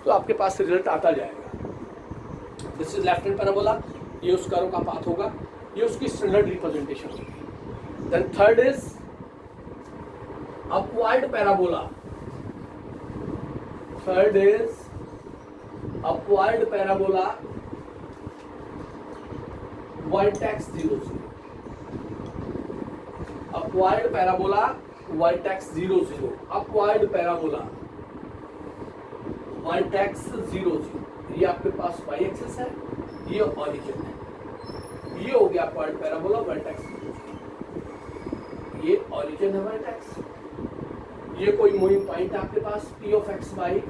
तो आपके पास रिजल्ट आता जाएगा। This is left hand parabola, ये उस कर्व का पाथ होगा, ये उसकी स्टैंडर्ड रिप्रेजेंटेशन होगी। Then third is upward parabola, third is upward parabola vertex 0 0, upward parabola vertex 0 0, upward parabola vertex 0 0। ये आपके पास y एक्सिस है, ये ओरिजिन है, ये हो गया अपवर्ड पैराबोला वर्टेक्स 0 0। ये ओरिजिन है वर्टेक्स, ये कोई मूविंग पॉइंट आपके पास p ऑफ x y,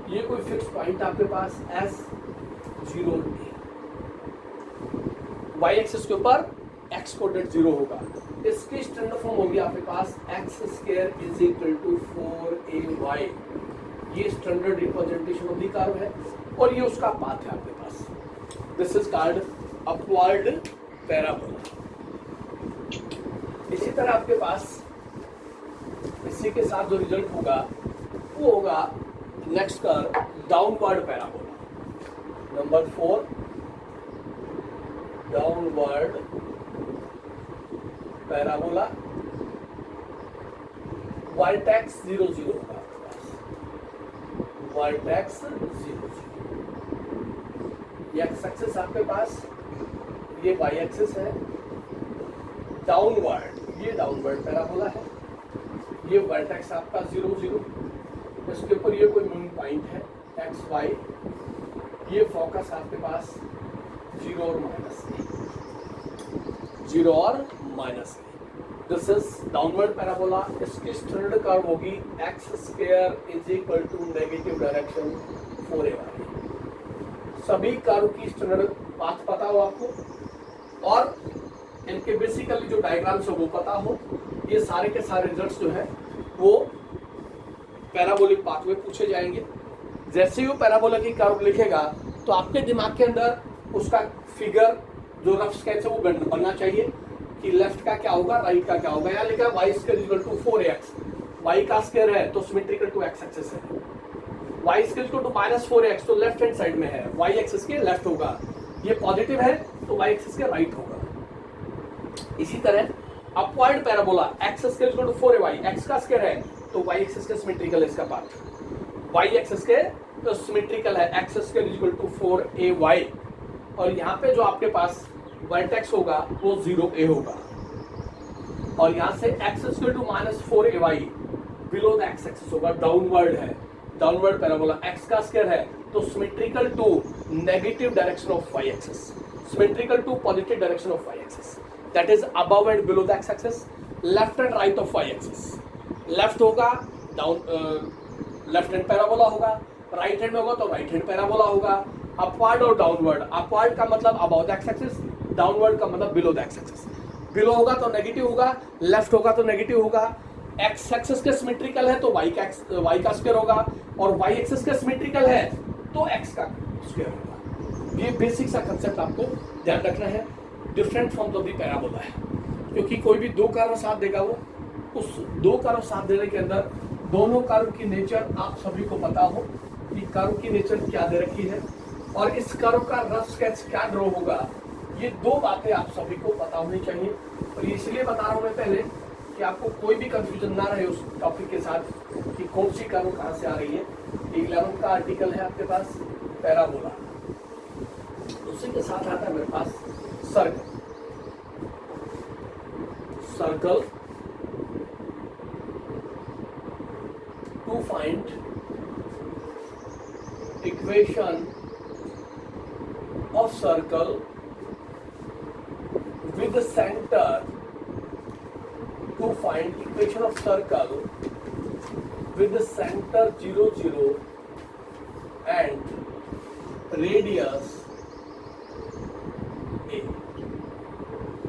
ये कोई फिक्स पॉइंट आपके पास s 0 y एक्सिस के ऊपर x कोऑर्डिनेट 0 होगा। इसकी स्टैंडर्ड फॉर्म होगी आपके पास x square is equal to 4ay, ये standard representation of the curve है और ये उसका पाथ है आपके पास। This is called upward parabola. इसी तरह आपके पास इसी के साथ जो रिजल्ट होगा वो होगा next curve downward parabola. Number 4 downward parabola vertex 0 0 होगा आपके पास, वर्टेक्स 0 0। ये एक्स एक्सिस आपके पास, ये वाई एक्सिस है, डाउनवर्ड ये डाउनवर्ड पैराबोला है, ये वर्टेक्स आपका 0 0, इसके ऊपर ये कोई मूविंग पॉइंट है एक्स वाई, ये फोकस आपके पास 0 और माइनस ए, 0 और minus a. This is downward parabola. इसकी स्टैंडर्ड कर्व होगी x square is equal to negative direction 4ay। सभी कर्व की स्टैंडर्ड पाथ पता हो आपको और इनके बेसिकली जो डायग्राम्स है वो पता हो, ये सारे के सारे रिजल्ट्स जो है वो पैराबोलिक पाथ में पूछे जाएंगे। जैसे ही वो पैराबोला की कर्व लिखेगा तो आपके दिमाग के अंदर उसका फिगर जो रफ स्केच है वो बनना चाहिए कि लेफ्ट का क्या होगा, राइट का क्या होगा। यहाँ लिखा है y square equal to 4x, y का स्क्वायर है तो सिमेट्रिकल टू एक्स एक्सिस है, y square equal to -4x तो लेफ्ट हैंड साइड में है, वाई एक्सिस के लेफ्ट होगा, ये पॉजिटिव है तो वाई एक्सिस के राइट होगा। इसी तरह upward parabola x square equal to 4ay, x का स्क्वायर है तो वाई एक्सिस के सिमेट्रिकल है इसका पार्ट, वाई एक्सिस के तो सिमेट्रिकल है, x square equal to 4ay और यहाँ पे जो आपके पास वर्टेक्स होगा वो 0a होगा और यहाँ से x square to -4ay below the x axis होगा, डाउनवर्ड है, डाउनवर्ड पैराबोला एक्स का स्क्वायर है तो symmetrical to negative direction of y axis, symmetrical to positive direction of y axis, that is above and below the x axis, left and right of y axis. Left होगा down left hand parabola होगा, right hand में होगा तो right hand parabola होगा। Upward और downward, upward का मतलब above the x axis, downward का मतलब below the x axis. Below होगा तो नेगेटिव होगा, लेफ्ट होगा तो नेगेटिव होगा, एक्स एक्सिस के सिमेट्रिकल है तो वाई का स्क्वायर होगा और वाई एक्सिस के सिमेट्रिकल है तो एक्स का स्क्वायर होगा। ये बेसिक सा कंसेप्ट आपको ध्यान रखना है। Different forms of the parabola है क्योंकि कोई भी दो कर्व साथ देगा, वो उस दो कर्व साथ देने के अंदर दोनों कर्व की नेचर आप सभी को पता हो कि कर्व की नेचर क्या दे रखी है और इस कर्व का रफ स्केच क्या ड्रॉ होगा, ये दो बातें आप सभी को पता होनी चाहिए। और इसलिए बता रहा हूँ मैं पहले कि आपको कोई भी कंफ्यूजन ना रहे उस टॉपिक के साथ कि कौन सी कर्व कहाँ से आ रही है। 11th का आर्टिकल है आपके पास पैराबोला, उसी के साथ आता है मेरे पास circle. Circle to find equation of circle with the center, to find equation of circle with the center 0 0 and radius a,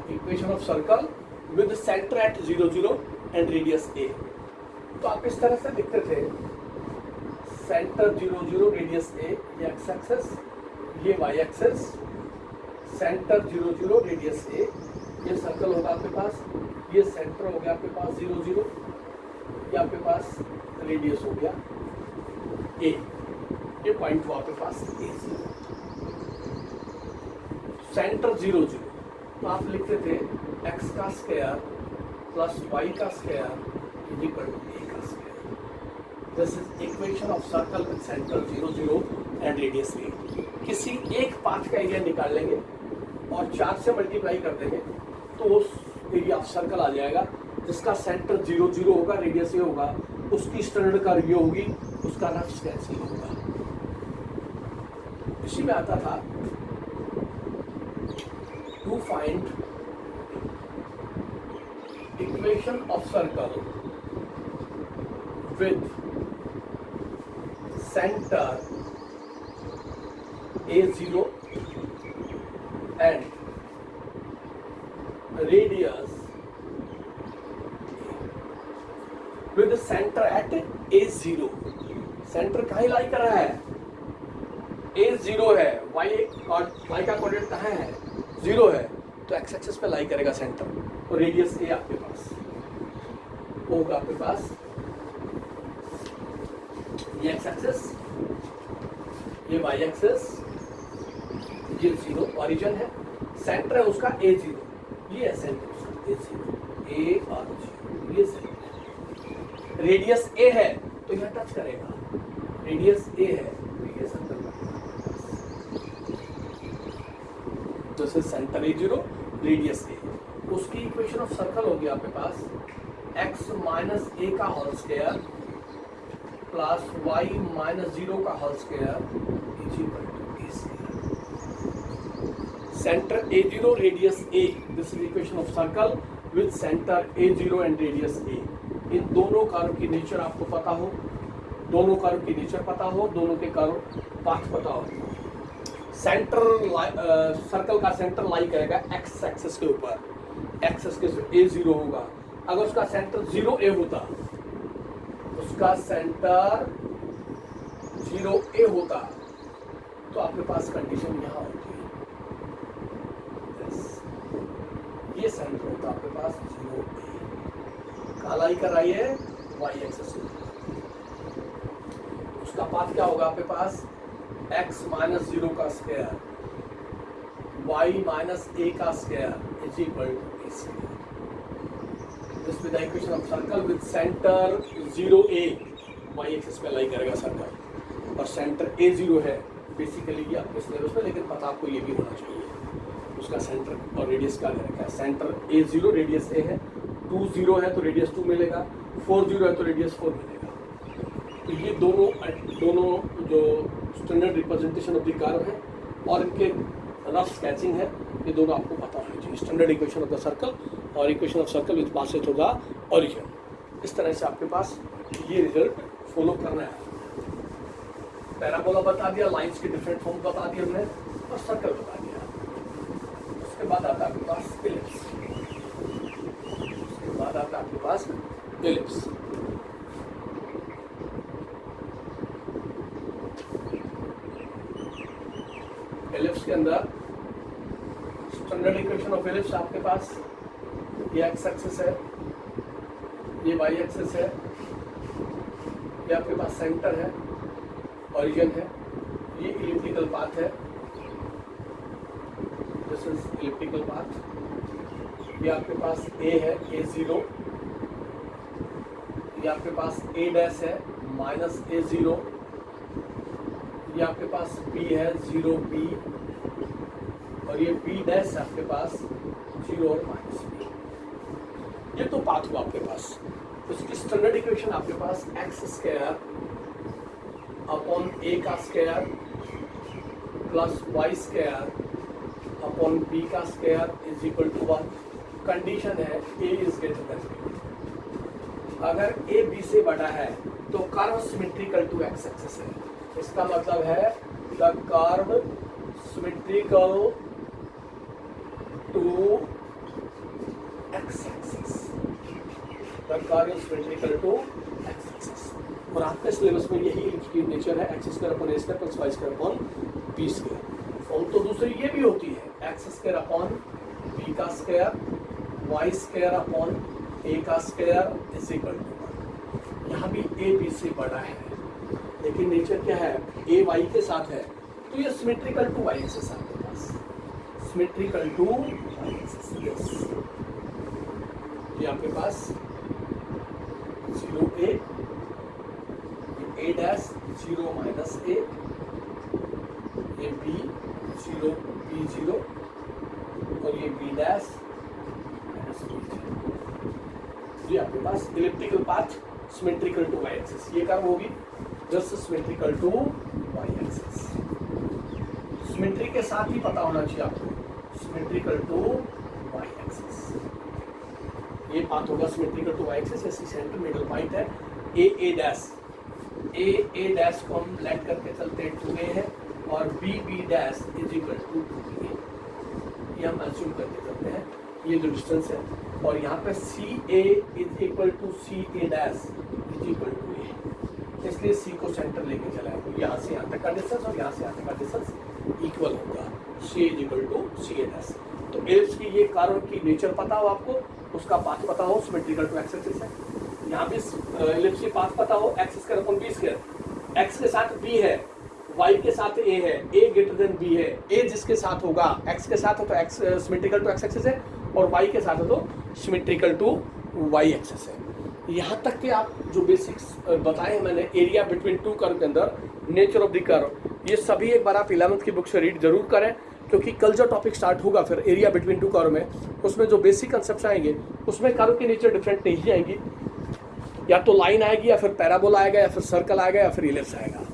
equation of circle with the center at 0 0 and radius a। तो आप इस तरह से लिखते थे centre 0 0 radius a, ये x axis, ये y axis, centre 0 0 radius a, ये सर्कल होगा आपके पास, ये सेंटर हो गया आपके पास 0 0, ये आपके पास रेडियस हो गया a, ये पॉइंट हुआ आपके पास a 0, सेंटर 0 0, तो आप लिखते थे x का स्क्वायर प्लस y का square is equal to a का square. This is equation of circle with centre 0 0 and radius a। किसी एक पाथ का एरिया निकाल लेंगे और 4 से मल्टीप्लाई कर देंगे तो उस एरिया ऑफ सर्कल आ जाएगा जिसका सेंटर 0 0 होगा, रेडियस a होगा, उसकी स्टैंडर्ड कर्व ये होगी, उसका रफ स्केच ये होगा। इसी में आता था to find equation of circle with centre a0 and radius with centre at a0। Centre कहाँ लाई कर रहा है? a0 है, y का कोऑर्डिनेट कहाँ है? 0 है, तो x एक्सिस पे लाई करेगा सेंटर। तो रेडियस a आपके पास होगा, आपके पास ये x एक्सिस, ये y एक्सिस, ये 0 ओरिजिन है, सेंटर है उसका a0, ये है सेंटर उसका a0, a और 0, ये सेंटर। रेडियस a है तो यह टच करेगा, रेडियस a है तो ये सर्कल तो से सेंटर a0, रेडियस a। उसकी इक्वेशन ऑफ सर्कल होगी आपके पास x माइनस a का whole square plus y minus 0 का whole square is equal to a square. Centre a0, radius a, this is equation of circle with centre a0 and radius a। इन दोनों curve की nature आपको पता हो, दोनों curve की नेचर पता हो, दोनों के कर्व पाथ पता हो। सेंटर सर्कल का सेंटर लाई करेगा एक्स एक्सिस के ऊपर, एक्स एक्सिस a0 होगा। अगर उसका सेंटर 0a होता, उसका सेंटर 0a होता तो आपके पास कंडीशन यहाँ होती है, ये सेंटर होता आपके पास 0a, कालाई कर रही है y एक्सिस। उसका पाथ क्या होगा आपके पास? x माइनस 0 का स्क्वायर y माइनस a का square is equal to a square. This with the equation of circle with centre 0a, y axis पे लाई करेगा सर्कल और सेंटर a0 है। बेसिकली ये आपके सिलेबस में, लेकिन पता आपको ये भी होना चाहिए उसका सेंटर और रेडियस क्या दे रखा है। सेंटर a0, रेडियस a है, 2 0 है तो रेडियस 2 मिलेगा, 4 0 है तो रेडियस 4 मिलेगा। तो ये दोनों जो standard representation of the curve है और इनके रफ स्केचिंग है, ये दोनों आपको पता होना चाहिए। Standard equation of the circle और equation of circle which passes through the origin. इस तरह से आपके पास ये रिजल्ट फॉलो करना है। पैराबोला बता दिया, लाइंस के डिफरेंट फॉर्म बता दिया हमने और सर्कल बता दिया। उसके बाद आता है आपके पास इलिप्स, उसके बाद आता है आपके पास इलिप्स। इलिप्स के अंदर स्टैंडर्ड इक्वेशन ऑफ इलिप्स आपके पास ये एक्स एक्सिस है, ये वाई एक्सिस है, ये आपके पास सेंटर है, ओरिजिन है, ये इलिप्टिकल पाथ है, दिस इज इलिप्टिकल पाथ। ये आपके पास a है, a0, ये आपके पास a डैश है माइनस a0, ये आपके पास b है 0b और ये b डैश है आपके पास 0 और माइनस b। ये तो पाथ हुआ आपके पास। उसकी स्टैंडर्ड इक्वेशन आपके पास एक्स स्क्वायर अपॉन a का square plus y square upon b का square is equal to 1। Condition है a is greater than b। अगर a b से बड़ा है तो curve symmetrical to x axis है। इसका मतलब है the curve symmetrical to x axis, the curve symmetrical to x axis. और आपके सिलेबस में यही इसकी नेचर है, x square upon a square plus y square upon b square. Form तो दूसरी ये भी होती है, एक्स स्क्वायर अपॉन बी का square y square upon a का स्क्वायर इज इक्वल टू 1। यहाँ भी ए बी से बड़ा है, लेकिन नेचर क्या है, ए वाई के साथ है तो ये सिमेट्रिकल टू वाई एक्सिस आपके पास। Symmetrical to y axis. ये आपके पास 0a, ये a डैश 0 माइनस a, ये b 0 b 0 और ये b डैश माइनस b 0। ये आपके पास elliptical path symmetrical to y axis. ये कर्व होगी just symmetrical to y axis. Symmetry के साथ ही पता होना चाहिए आपको, सिमेट्रिकल टू वाई एक्सिस। ये पाथ होगा सिमेट्रिकल टू वाई एक्सिस। ऐसी सेंटर मिडल पॉइंट है ए डैश, ए डैश को हम लेट करके चलते हैं 2a है और b dash is equal to 2a, ये हम अज्यूम करके चलते हैं। ये जो डिस्टेंस है और यहाँ पे C A is equal to C A dash is equal to A, इसलिए सी को सेंटर लेके चला है। तो यहाँ से यहाँ तक का डिस्टेंस और यहाँ से यहाँ तक का डिस्टेंस इक्वल होगा, c is equal to C A dash. तो एलिप्स की ये कर्व की नेचर पता हो आपको, उसका पाथ पता हो, सिमेट्रिकल टू एक्स एक्सिस है। यहाँ भी एलिप्स की पाथ पता हो, x square upon b square, x के साथ बी है, वाई के साथ ए है, ए ग्रेटर देन बी है। ए जिसके साथ होगा, एक्स के साथ हो तो x symmetrical to x axis है और वाई के साथ हो तो सिमेट्रिकल टू वाई एक्सिस है। यहाँ तक कि आप जो बेसिक्स बताए हैं मैंने एरिया बिटवीन टू कर्व के अंदर, नेचर ऑफ द कर्व, ये सभी एक बार आप 11th की बुक से रीड जरूर करें, क्योंकि कल जो टॉपिक स्टार्ट होगा फिर एरिया बिटवीन टू कर्व में, उसमें जो बेसिक कंसेप्ट आएंगे उसमें कर्व की नेचर डिफरेंट नहीं आएंगी, या तो लाइन आएगी या फिर पैराबोला आएगा या फिर सर्कल आएगा या फिर इलिप्स आएगा।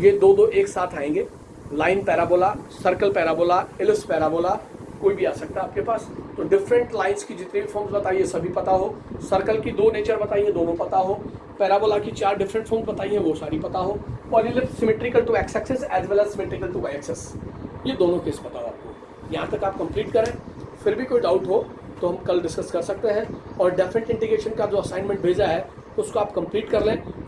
ये दो एक साथ आएंगे, line parabola, circle parabola, ellipse parabola, कोई भी आ सकता है आपके पास। तो डिफरेंट लाइंस की जितनी भी फॉर्म्स बताइए सभी पता हो, सर्कल की 2 नेचर बताइए दोनों पता हो, पैराबोला की 4 डिफरेंट फॉर्म्स बताइए वो सारी पता हो, और ellipse symmetrical to x axis as well as symmetrical to y axis, ये दोनों केस पता हो आपको। यहाँ तक आप कंप्लीट करें, फिर भी कोई डाउट हो तो हम कल डिस्कस कर सकते हैं। और डेफिनेट इंटीग्रेशन का जो असाइनमेंट भेजा है उसको आप कंप्लीट कर लें।